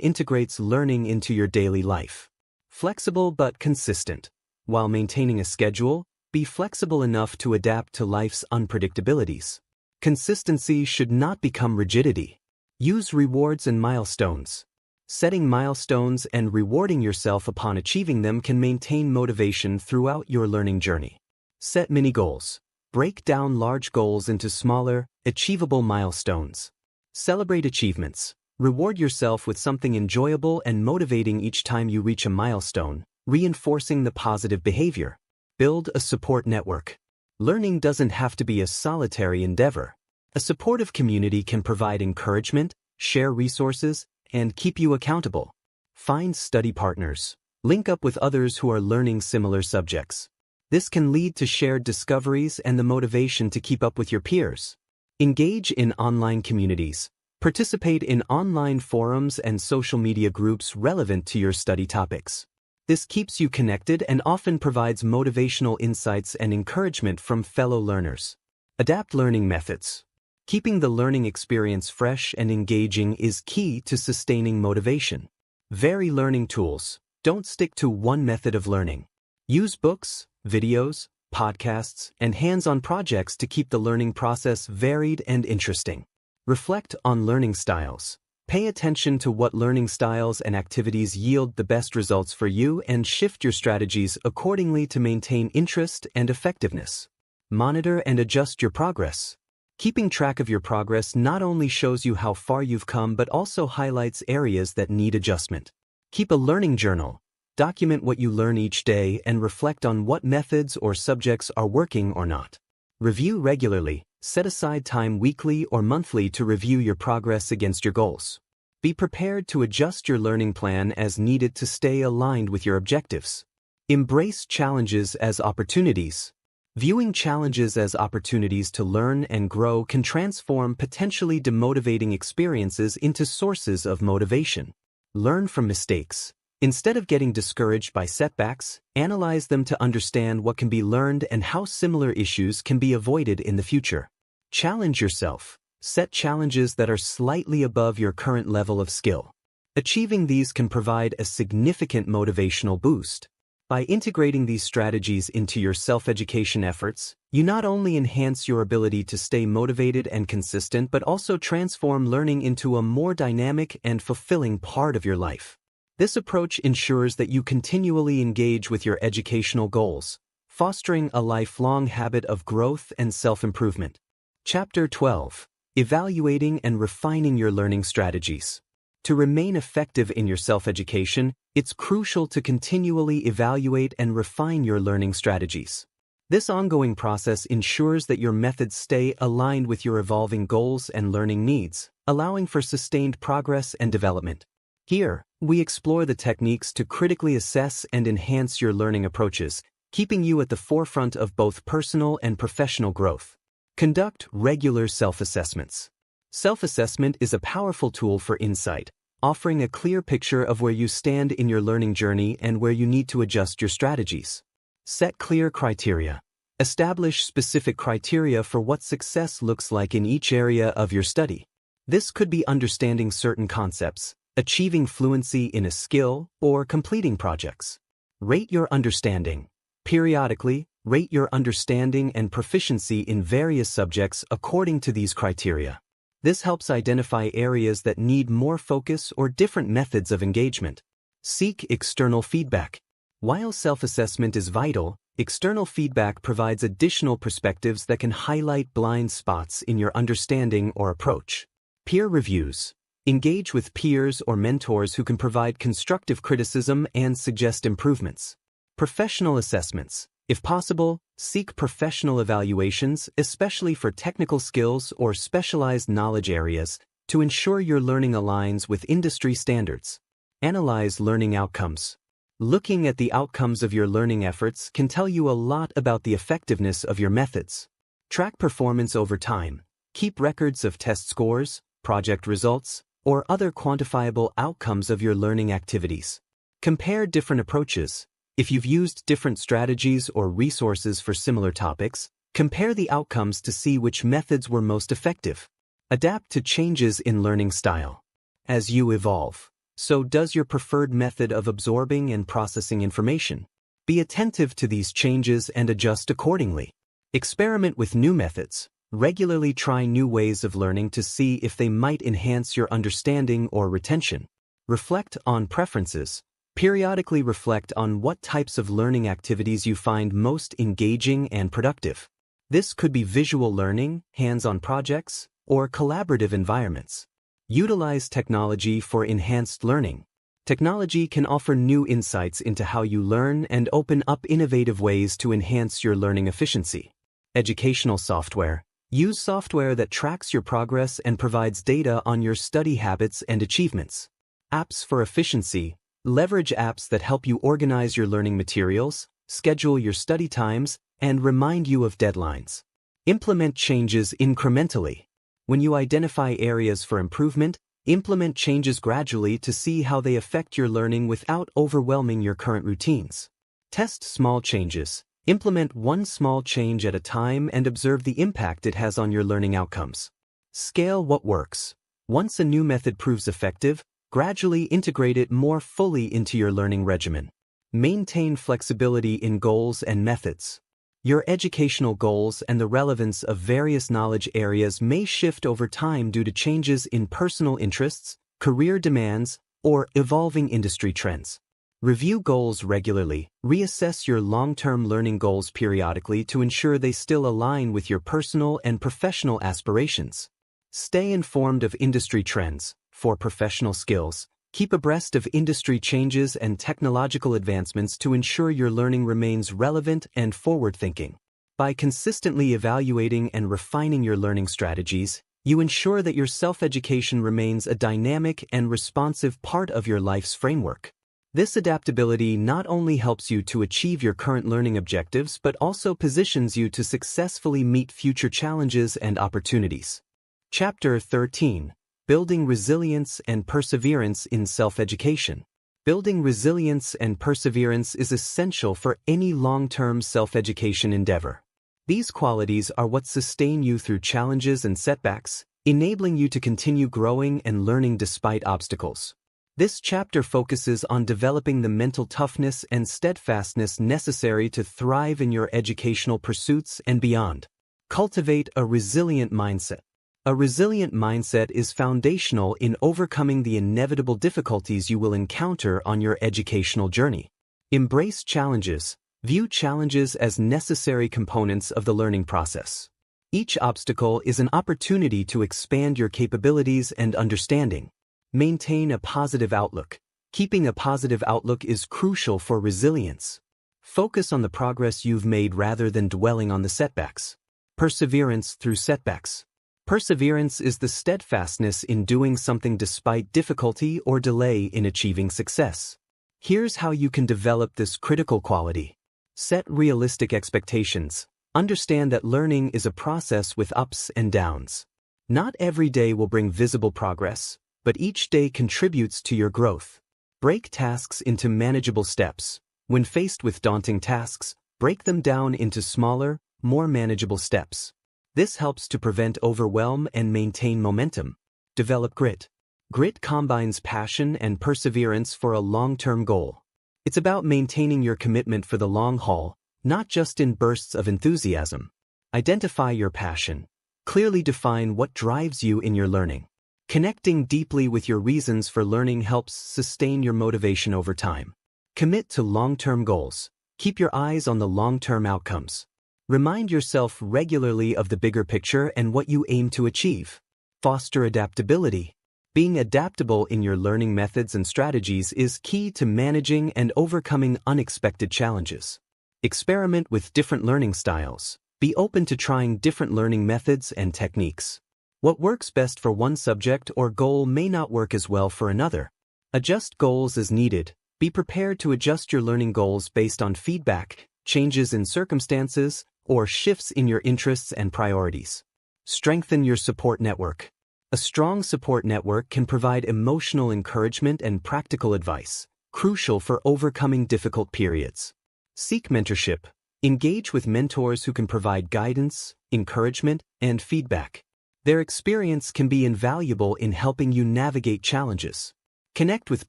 integrates learning into your daily life. Flexible but consistent. While maintaining a schedule, be flexible enough to adapt to life's unpredictabilities. Consistency should not become rigidity. Use rewards and milestones. Setting milestones and rewarding yourself upon achieving them can maintain motivation throughout your learning journey. Set mini goals. Break down large goals into smaller, achievable milestones. Celebrate achievements. Reward yourself with something enjoyable and motivating each time you reach a milestone, reinforcing the positive behavior. Build a support network. Learning doesn't have to be a solitary endeavor. A supportive community can provide encouragement, share resources, and keep you accountable. Find study partners. Link up with others who are learning similar subjects. This can lead to shared discoveries and the motivation to keep up with your peers. Engage in online communities. Participate in online forums and social media groups relevant to your study topics. This keeps you connected and often provides motivational insights and encouragement from fellow learners. Adapt learning methods. Keeping the learning experience fresh and engaging is key to sustaining motivation. Vary learning tools. Don't stick to one method of learning. Use books, videos, podcasts, and hands-on projects to keep the learning process varied and interesting. Reflect on learning styles. Pay attention to what learning styles and activities yield the best results for you and shift your strategies accordingly to maintain interest and effectiveness. Monitor and adjust your progress. Keeping track of your progress not only shows you how far you've come but also highlights areas that need adjustment. Keep a learning journal. Document what you learn each day and reflect on what methods or subjects are working or not. Review regularly. Set aside time weekly or monthly to review your progress against your goals. Be prepared to adjust your learning plan as needed to stay aligned with your objectives. Embrace challenges as opportunities. Viewing challenges as opportunities to learn and grow can transform potentially demotivating experiences into sources of motivation. Learn from mistakes. Instead of getting discouraged by setbacks, analyze them to understand what can be learned and how similar issues can be avoided in the future. Challenge yourself. Set challenges that are slightly above your current level of skill. Achieving these can provide a significant motivational boost. By integrating these strategies into your self-education efforts, you not only enhance your ability to stay motivated and consistent but also transform learning into a more dynamic and fulfilling part of your life. This approach ensures that you continually engage with your educational goals, fostering a lifelong habit of growth and self-improvement. Chapter 12. Evaluating and refining your learning strategies. To remain effective in your self-education, it's crucial to continually evaluate and refine your learning strategies. This ongoing process ensures that your methods stay aligned with your evolving goals and learning needs, allowing for sustained progress and development. Here, we explore the techniques to critically assess and enhance your learning approaches, keeping you at the forefront of both personal and professional growth. Conduct regular self-assessments. Self-assessment is a powerful tool for insight, offering a clear picture of where you stand in your learning journey and where you need to adjust your strategies. Set clear criteria. Establish specific criteria for what success looks like in each area of your study. This could be understanding certain concepts, achieving fluency in a skill, or completing projects. Rate your understanding. Periodically, rate your understanding and proficiency in various subjects according to these criteria. This helps identify areas that need more focus or different methods of engagement. Seek external feedback. While self-assessment is vital, external feedback provides additional perspectives that can highlight blind spots in your understanding or approach. Peer reviews. Engage with peers or mentors who can provide constructive criticism and suggest improvements. Professional assessments. If possible, seek professional evaluations, especially for technical skills or specialized knowledge areas, to ensure your learning aligns with industry standards. Analyze learning outcomes. Looking at the outcomes of your learning efforts can tell you a lot about the effectiveness of your methods. Track performance over time. Keep records of test scores, project results, or other quantifiable outcomes of your learning activities. Compare different approaches. If you've used different strategies or resources for similar topics, compare the outcomes to see which methods were most effective. Adapt to changes in learning style. As you evolve, so does your preferred method of absorbing and processing information. Be attentive to these changes and adjust accordingly. Experiment with new methods. Regularly try new ways of learning to see if they might enhance your understanding or retention. Reflect on preferences. Periodically reflect on what types of learning activities you find most engaging and productive. This could be visual learning, hands-on projects, or collaborative environments. Utilize technology for enhanced learning. Technology can offer new insights into how you learn and open up innovative ways to enhance your learning efficiency. Educational software. Use software that tracks your progress and provides data on your study habits and achievements. Apps for efficiency. Leverage apps that help you organize your learning materials, schedule your study times, and remind you of deadlines. Implement changes incrementally. When you identify areas for improvement, implement changes gradually to see how they affect your learning without overwhelming your current routines. Test small changes. Implement one small change at a time and observe the impact it has on your learning outcomes. Scale what works. Once a new method proves effective, gradually integrate it more fully into your learning regimen. Maintain flexibility in goals and methods. Your educational goals and the relevance of various knowledge areas may shift over time due to changes in personal interests, career demands, or evolving industry trends. Review goals regularly. Reassess your long-term learning goals periodically to ensure they still align with your personal and professional aspirations. Stay informed of industry trends. For professional skills, keep abreast of industry changes and technological advancements to ensure your learning remains relevant and forward-thinking. By consistently evaluating and refining your learning strategies, you ensure that your self-education remains a dynamic and responsive part of your life's framework. This adaptability not only helps you to achieve your current learning objectives but also positions you to successfully meet future challenges and opportunities. Chapter 13. Building Resilience and Perseverance in Self-Education. Building resilience and perseverance is essential for any long-term self-education endeavor. These qualities are what sustain you through challenges and setbacks, enabling you to continue growing and learning despite obstacles. This chapter focuses on developing the mental toughness and steadfastness necessary to thrive in your educational pursuits and beyond. Cultivate a resilient mindset. A resilient mindset is foundational in overcoming the inevitable difficulties you will encounter on your educational journey. Embrace challenges. View challenges as necessary components of the learning process. Each obstacle is an opportunity to expand your capabilities and understanding. Maintain a positive outlook. Keeping a positive outlook is crucial for resilience. Focus on the progress you've made rather than dwelling on the setbacks. Perseverance through setbacks. Perseverance is the steadfastness in doing something despite difficulty or delay in achieving success. Here's how you can develop this critical quality. Set realistic expectations. Understand that learning is a process with ups and downs. Not every day will bring visible progress, but each day contributes to your growth. Break tasks into manageable steps. When faced with daunting tasks, break them down into smaller, more manageable steps. This helps to prevent overwhelm and maintain momentum. Develop grit. Grit combines passion and perseverance for a long-term goal. It's about maintaining your commitment for the long haul, not just in bursts of enthusiasm. Identify your passion. Clearly define what drives you in your learning. Connecting deeply with your reasons for learning helps sustain your motivation over time. Commit to long-term goals. Keep your eyes on the long-term outcomes. Remind yourself regularly of the bigger picture and what you aim to achieve. Foster adaptability. Being adaptable in your learning methods and strategies is key to managing and overcoming unexpected challenges. Experiment with different learning styles. Be open to trying different learning methods and techniques. What works best for one subject or goal may not work as well for another. Adjust goals as needed. Be prepared to adjust your learning goals based on feedback, changes in circumstances, or shifts in your interests and priorities. Strengthen your support network. A strong support network can provide emotional encouragement and practical advice, crucial for overcoming difficult periods. Seek mentorship. Engage with mentors who can provide guidance, encouragement, and feedback. Their experience can be invaluable in helping you navigate challenges. Connect with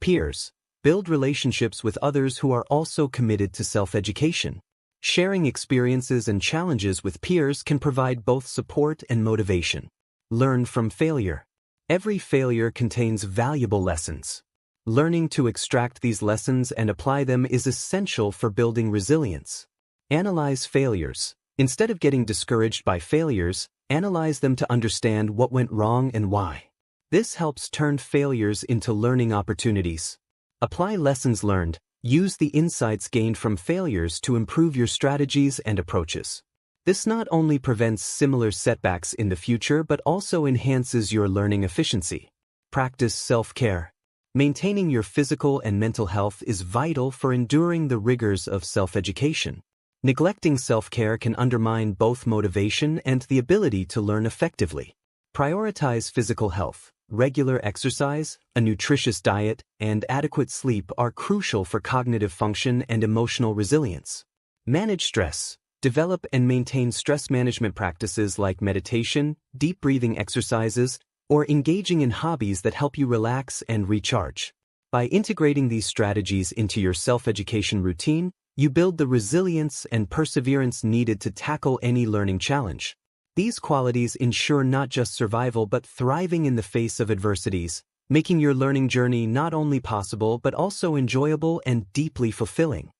peers. Build relationships with others who are also committed to self-education. Sharing experiences and challenges with peers can provide both support and motivation. Learn from failure. Every failure contains valuable lessons. Learning to extract these lessons and apply them is essential for building resilience. Analyze failures. Instead of getting discouraged by failures, analyze them to understand what went wrong and why. This helps turn failures into learning opportunities. Apply lessons learned. Use the insights gained from failures to improve your strategies and approaches. This not only prevents similar setbacks in the future but also enhances your learning efficiency. Practice self-care. Maintaining your physical and mental health is vital for enduring the rigors of self-education. Neglecting self-care can undermine both motivation and the ability to learn effectively. Prioritize physical health. Regular exercise, a nutritious diet, and adequate sleep are crucial for cognitive function and emotional resilience. Manage stress. Develop and maintain stress management practices like meditation, deep breathing exercises, or engaging in hobbies that help you relax and recharge. By integrating these strategies into your self-education routine, you build the resilience and perseverance needed to tackle any learning challenge. These qualities ensure not just survival but thriving in the face of adversities, making your learning journey not only possible but also enjoyable and deeply fulfilling.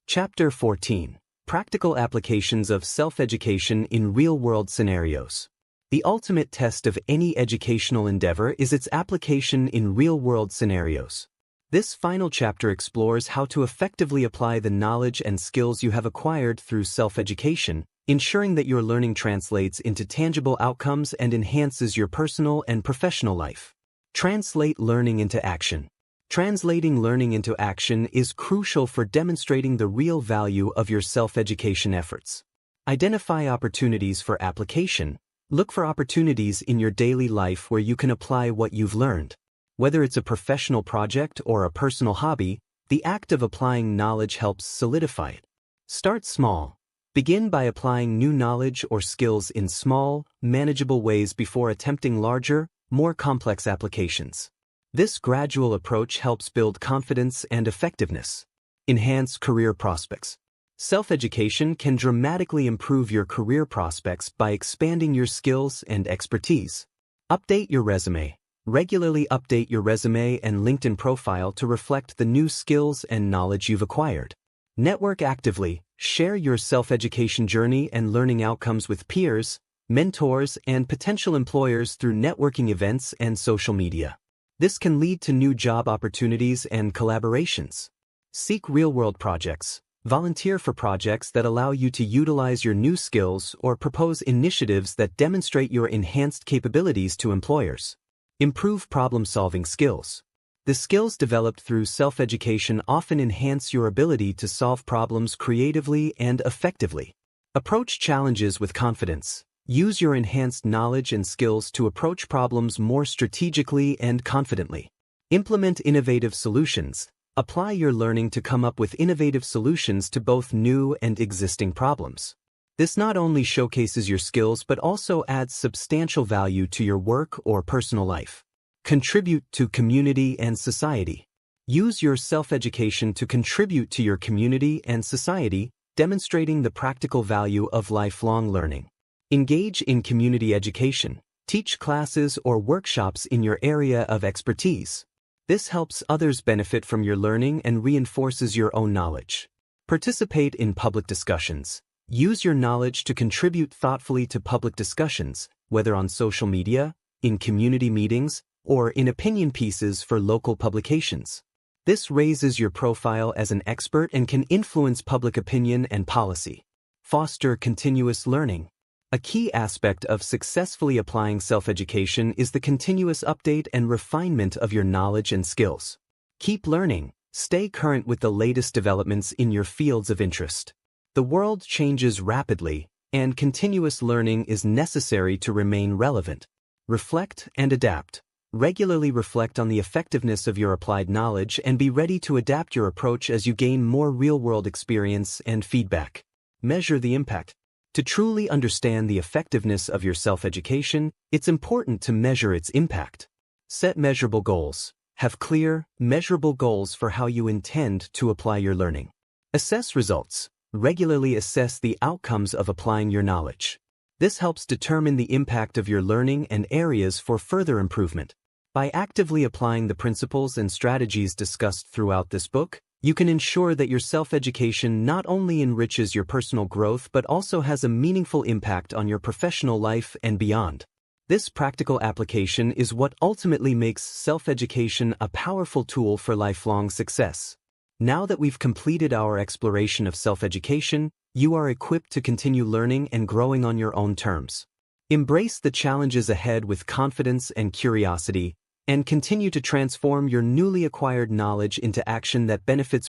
Chapter 14. Practical Applications of Self-Education in Real-World Scenarios. The ultimate test of any educational endeavor is its application in real-world scenarios. This final chapter explores how to effectively apply the knowledge and skills you have acquired through self-education, ensuring that your learning translates into tangible outcomes and enhances your personal and professional life. Translate learning into action. Translating learning into action is crucial for demonstrating the real value of your self-education efforts. Identify opportunities for application. Look for opportunities in your daily life where you can apply what you've learned. Whether it's a professional project or a personal hobby, the act of applying knowledge helps solidify it. Start small. Begin by applying new knowledge or skills in small, manageable ways before attempting larger, more complex applications. This gradual approach helps build confidence and effectiveness. Enhance career prospects. Self-education can dramatically improve your career prospects by expanding your skills and expertise. Update your resume. Regularly update your resume and LinkedIn profile to reflect the new skills and knowledge you've acquired. Network actively. Share your self-education journey and learning outcomes with peers, mentors, and potential employers through networking events and social media. This can lead to new job opportunities and collaborations. Seek real-world projects. Volunteer for projects that allow you to utilize your new skills or propose initiatives that demonstrate your enhanced capabilities to employers. Improve problem-solving skills. The skills developed through self-education often enhance your ability to solve problems creatively and effectively. Approach challenges with confidence. Use your enhanced knowledge and skills to approach problems more strategically and confidently. Implement innovative solutions. Apply your learning to come up with innovative solutions to both new and existing problems. This not only showcases your skills but also adds substantial value to your work or personal life. Contribute to community and society. Use your self-education to contribute to your community and society, demonstrating the practical value of lifelong learning. Engage in community education. Teach classes or workshops in your area of expertise. This helps others benefit from your learning and reinforces your own knowledge. Participate in public discussions. Use your knowledge to contribute thoughtfully to public discussions, whether on social media, in community meetings, or in opinion pieces for local publications. This raises your profile as an expert and can influence public opinion and policy. Foster continuous learning. A key aspect of successfully applying self-education is the continuous update and refinement of your knowledge and skills. Keep learning. Stay current with the latest developments in your fields of interest. The world changes rapidly, and continuous learning is necessary to remain relevant. Reflect and adapt. Regularly reflect on the effectiveness of your applied knowledge and be ready to adapt your approach as you gain more real-world experience and feedback. Measure the impact. To truly understand the effectiveness of your self-education, it's important to measure its impact. Set measurable goals. Have clear, measurable goals for how you intend to apply your learning. Assess results. Regularly assess the outcomes of applying your knowledge. This helps determine the impact of your learning and areas for further improvement. By actively applying the principles and strategies discussed throughout this book, you can ensure that your self-education not only enriches your personal growth but also has a meaningful impact on your professional life and beyond. This practical application is what ultimately makes self-education a powerful tool for lifelong success. Now that we've completed our exploration of self-education, you are equipped to continue learning and growing on your own terms. Embrace the challenges ahead with confidence and curiosity, and continue to transform your newly acquired knowledge into action that benefits